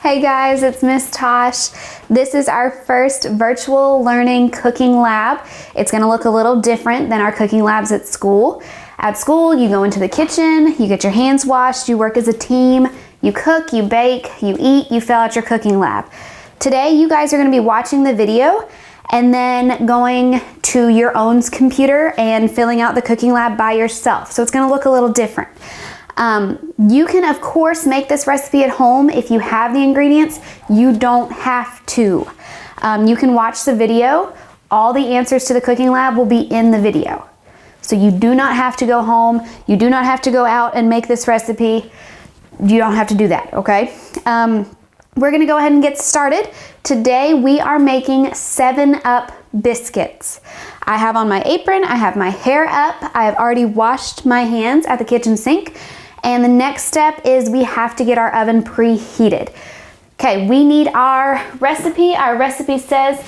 Hey guys, it's Miss Tosh. This is our first virtual learning cooking lab. It's gonna look a little different than our cooking labs at school. At school, you go into the kitchen, you get your hands washed, you work as a team, you cook, you bake, you eat, you fill out your cooking lab. Today, you guys are gonna be watching the video and then going to your own computer and filling out the cooking lab by yourself. So it's gonna look a little different. You can of course make this recipe at home if you have the ingredients. You don't have to. You can watch the video. All the answers to the cooking lab will be in the video. So you do not have to go home. You do not have to go out and make this recipe. You don't have to do that, okay? We're gonna go ahead and get started. Today we are making 7-Up biscuits. I have on my apron, I have my hair up, I have already washed my hands at the kitchen sink, and the next step is we have to get our oven preheated. Okay, we need our recipe. Our recipe says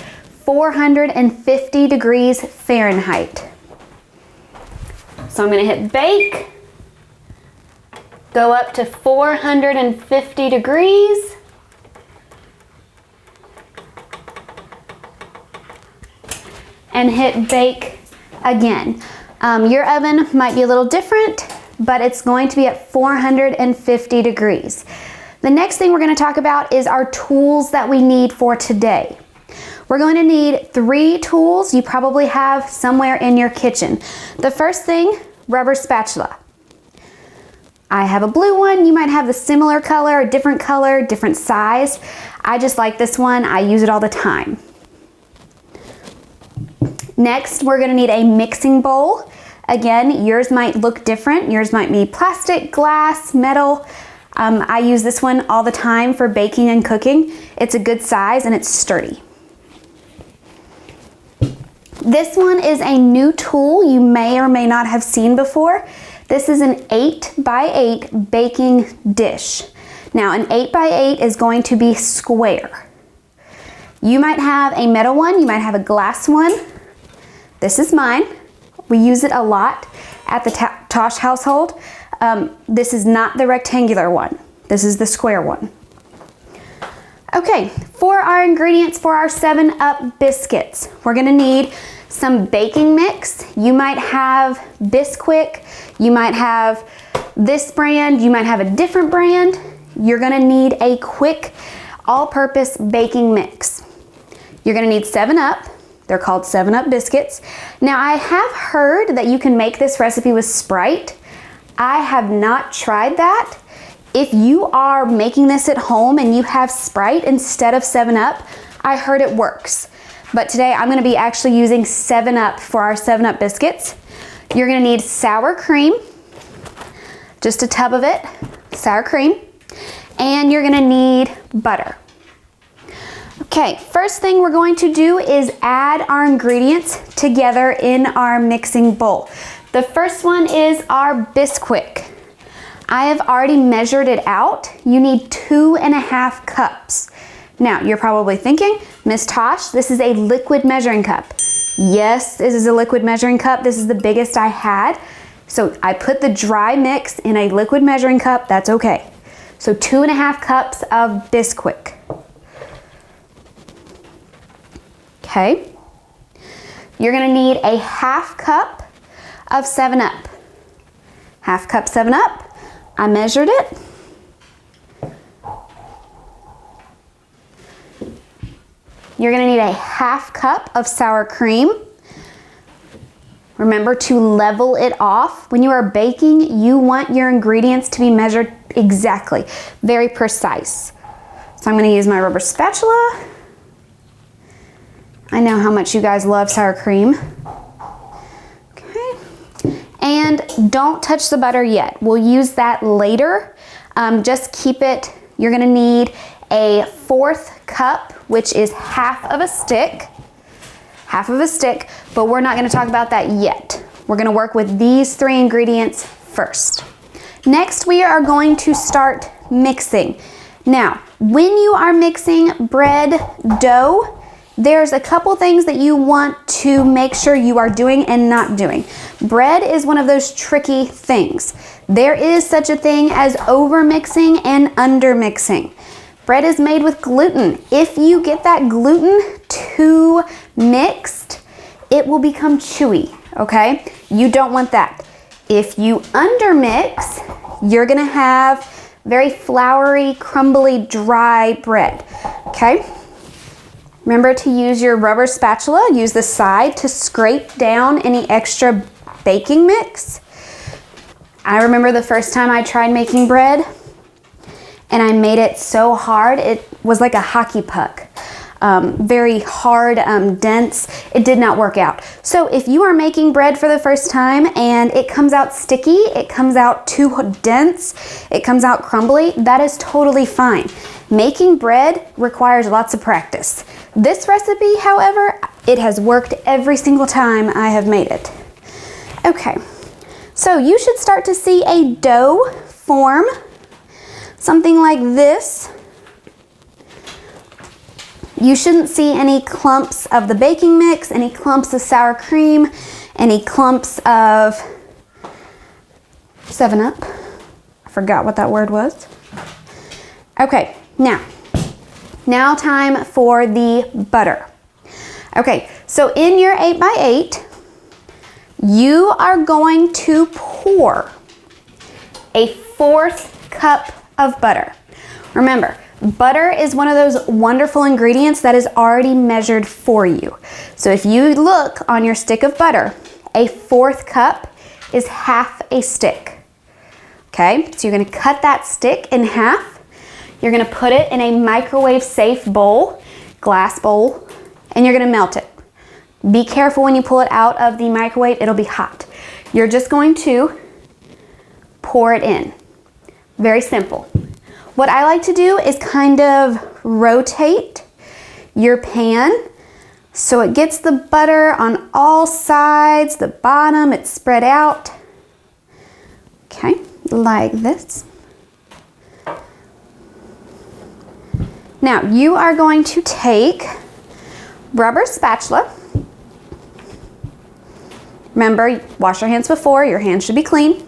450 degrees Fahrenheit. So I'm gonna hit bake, go up to 450 degrees, and hit bake again. Your oven might be a little different, but it's going to be at 450 degrees. The next thing we're going to talk about is our tools that we need for today. We're going to need 3 tools you probably have somewhere in your kitchen. The first thing, rubber spatula. I have a blue one. You might have the similar color, different size. I just like this one. I use it all the time. Next, we're gonna need a mixing bowl. Again, yours might look different. Yours might be plastic, glass, metal. I use this one all the time for baking and cooking. It's a good size and it's sturdy. This one is a new tool you may or may not have seen before. This is an 8x8 baking dish. Now, an 8x8 is going to be square. You might have a metal one, you might have a glass one. This is mine. We use it a lot at the Tosh household. This is not the rectangular one. This is the square one. Okay, for our ingredients for our 7-Up biscuits, we're gonna need some baking mix. You might have Bisquick, you might have this brand, you might have a different brand. You're gonna need a quick all-purpose baking mix. You're gonna need 7-Up. They're called 7-Up biscuits. Now, I have heard that you can make this recipe with Sprite. I have not tried that. If you are making this at home and you have Sprite instead of 7-Up, I heard it works. But today I'm gonna be actually using 7-Up for our 7-Up biscuits. You're gonna need sour cream, just a tub of it, sour cream, and you're gonna need butter. Okay, first thing we're going to do is add our ingredients together in our mixing bowl. The first one is our Bisquick. I have already measured it out. You need 2.5 cups. Now, you're probably thinking, Miss Tosh, this is a liquid measuring cup. Yes, this is a liquid measuring cup. This is the biggest I had. So I put the dry mix in a liquid measuring cup. That's okay. So 2.5 cups of Bisquick. Okay, you're gonna need a 1/2 cup of 7-Up. 1/2 cup 7-Up, I measured it. You're gonna need a 1/2 cup of sour cream. Remember to level it off. When you are baking, you want your ingredients to be measured exactly, very precise. So I'm gonna use my rubber spatula. I know how much you guys love sour cream. Okay, and don't touch the butter yet. We'll use that later. Just keep it. You're gonna need a 1/4 cup, which is 1/2 of a stick. 1/2 of a stick, but we're not gonna talk about that yet. We're gonna work with these 3 ingredients first. Next, we are going to start mixing. Now, when you are mixing bread dough, there's a couple things that you want to make sure you are doing and not doing. Bread is one of those tricky things. There is such a thing as over mixing and under mixing. Bread is made with gluten. If you get that gluten too mixed, it will become chewy, okay? You don't want that. If you undermix, you're gonna have very floury, crumbly, dry bread, okay? Remember to use your rubber spatula, use the side to scrape down any extra baking mix. I remember the first time I tried making bread and I made it so hard, it was like a hockey puck. Very hard, dense. It did not work out. So if you are making bread for the first time and it comes out sticky, it comes out too dense, it comes out crumbly, that is totally fine. Making bread requires lots of practice. This recipe, however, it has worked every single time I have made it. Okay, so you should start to see a dough form, something like this. You shouldn't see any clumps of the baking mix, any clumps of sour cream, any clumps of 7-Up. I forgot what that word was. Okay, now time for the butter. Okay, so in your 8x8, you are going to pour a 1/4 cup of butter. Remember, butter is one of those wonderful ingredients that is already measured for you. So if you look on your stick of butter, a 1/4 cup is half a stick. Okay, so you're gonna cut that stick in half. You're gonna put it in a microwave safe bowl, glass bowl, and you're gonna melt it. Be careful when you pull it out of the microwave, it'll be hot. You're just going to pour it in. Very simple. What I like to do is kind of rotate your pan so it gets the butter on all sides, the bottom, it's spread out. Okay, like this. Now you are going to take rubber spatula. Remember, wash your hands before, your hands should be clean.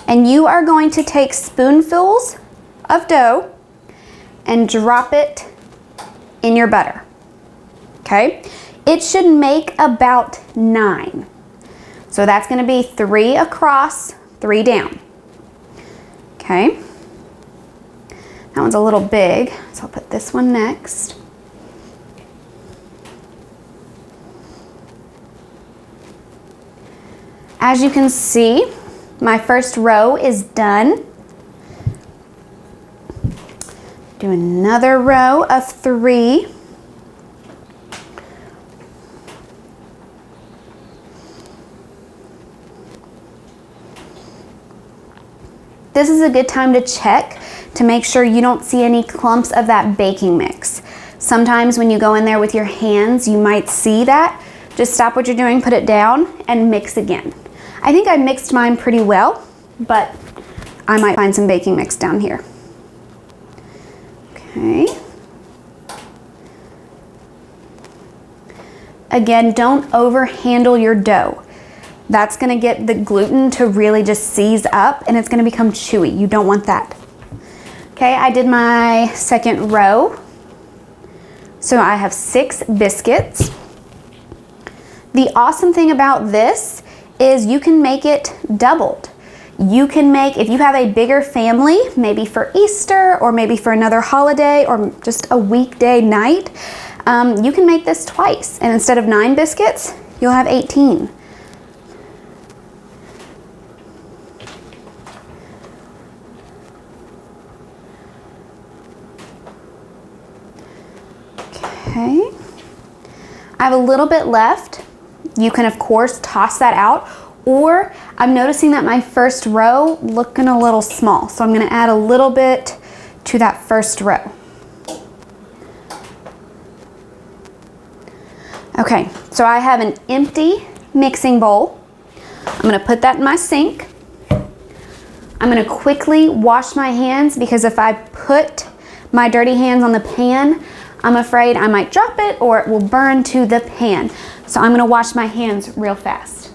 And you are going to take spoonfuls of dough and drop it in your butter. Okay? It should make about 9. So that's going to be 3 across, 3 down. Okay? That one's a little big, so I'll put this one next. As you can see, my first row is done. Do another row of 3. This is a good time to check to make sure you don't see any clumps of that baking mix. Sometimes when you go in there with your hands, you might see that. Just stop what you're doing, put it down, and mix again. I think I mixed mine pretty well, but I might find some baking mix down here. Okay. Again, don't overhandle your dough. That's gonna get the gluten to really just seize up and it's gonna become chewy. You don't want that. Okay, I did my second row. So I have 6 biscuits. The awesome thing about this is you can make it doubled. You can make, if you have a bigger family, maybe for Easter or maybe for another holiday or just a weekday night, you can make this twice. And instead of 9 biscuits, you'll have 18. Okay. I have a little bit left. You can, of course, toss that out, or I'm noticing that my first row looking a little small, so I'm going to add a little bit to that first row. Okay, so I have an empty mixing bowl. I'm going to put that in my sink. I'm going to quickly wash my hands because if I put my dirty hands on the pan, I'm afraid I might drop it or it will burn to the pan. So I'm gonna wash my hands real fast.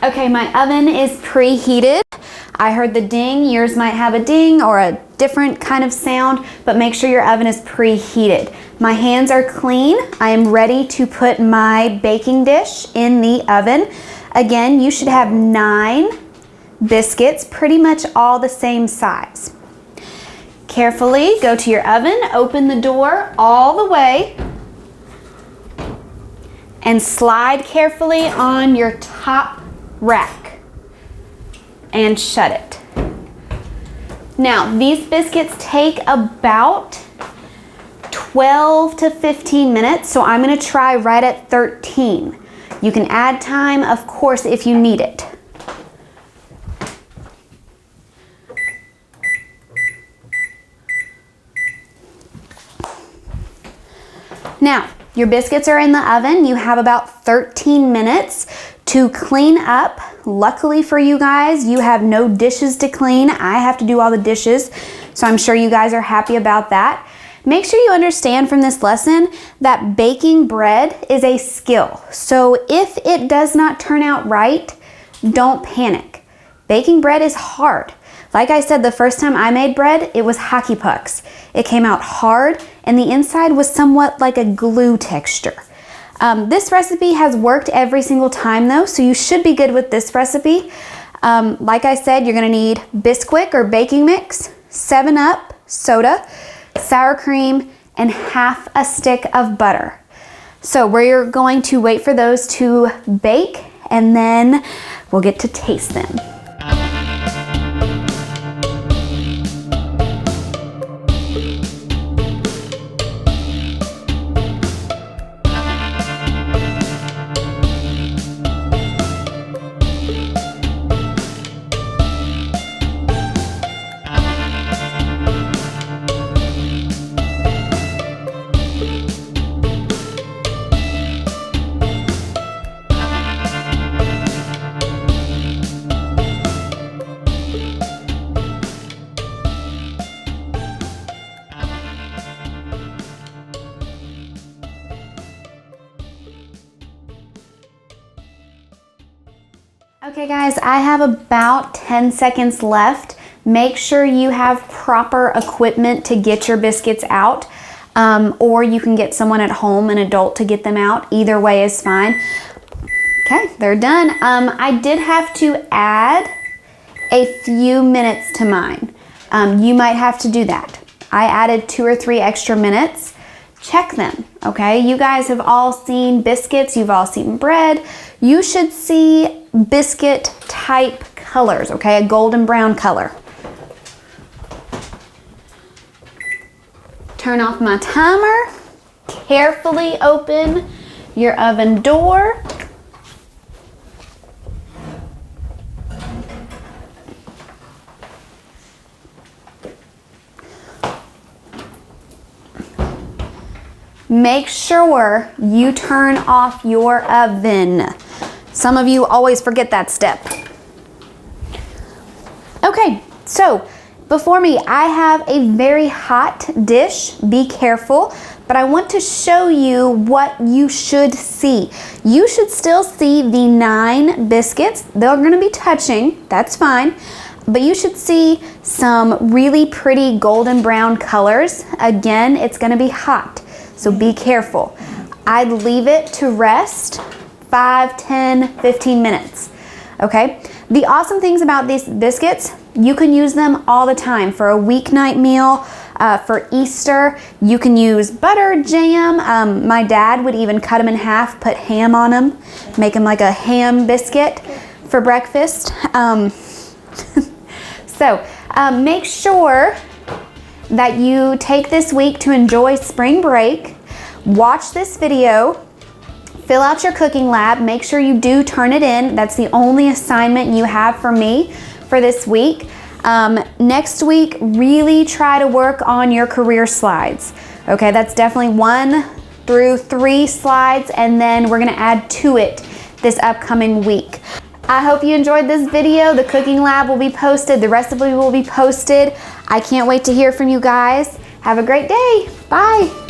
Okay, my oven is preheated. I heard the ding. Yours might have a ding or a different kind of sound, but make sure your oven is preheated. My hands are clean. I am ready to put my baking dish in the oven. Again, you should have 9 biscuits, pretty much all the same size. Carefully go to your oven, open the door all the way, and slide carefully on your top rack and shut it. Now, these biscuits take about 12 to 15 minutes, so I'm gonna try right at 13. You can add time, of course, if you need it. Now, your biscuits are in the oven. You have about 13 minutes to clean up. Luckily for you guys, you have no dishes to clean. I have to do all the dishes, so I'm sure you guys are happy about that. Make sure you understand from this lesson that baking bread is a skill. So if it does not turn out right, don't panic. Baking bread is hard. Like I said, the first time I made bread, it was hockey pucks. It came out hard and the inside was somewhat like a glue texture. This recipe has worked every single time though, so you should be good with this recipe. Like I said, you're gonna need Bisquick or baking mix, 7-Up soda, sour cream, and half a stick of butter. So we're going to wait for those to bake and then we'll get to taste them. Okay guys, I have about 10 seconds left. Make sure you have proper equipment to get your biscuits out, or you can get someone at home, an adult, to get them out. Either way is fine. Okay, they're done. I did have to add a few minutes to mine. You might have to do that. I added 2 or 3 extra minutes. Check them, okay? You guys have all seen biscuits, you've all seen bread. You should see biscuit type colors, okay? A golden brown color. Turn off my timer. Carefully open your oven door. Make sure you turn off your oven. Some of you always forget that step. Okay, so before me, I have a very hot dish. Be careful, but I want to show you what you should see. You should still see the 9 biscuits. They're gonna be touching, that's fine. But you should see some really pretty golden brown colors. Again, it's gonna be hot, so be careful. I'd leave it to rest 5, 10, 15 minutes, okay? The awesome things about these biscuits, you can use them all the time for a weeknight meal, for Easter. You can use butter, jam. My dad would even cut them in half, put ham on them, make them like a ham biscuit for breakfast. So make sure that you take this week to enjoy spring break. Watch this video. Fill out your cooking lab. Make sure you do turn it in. That's the only assignment you have for me for this week. Next week, really try to work on your career slides. Okay, that's definitely 1 through 3 slides, and then we're gonna add to it this upcoming week. I hope you enjoyed this video. The cooking lab will be posted. The recipe will be posted. I can't wait to hear from you guys. Have a great day. Bye.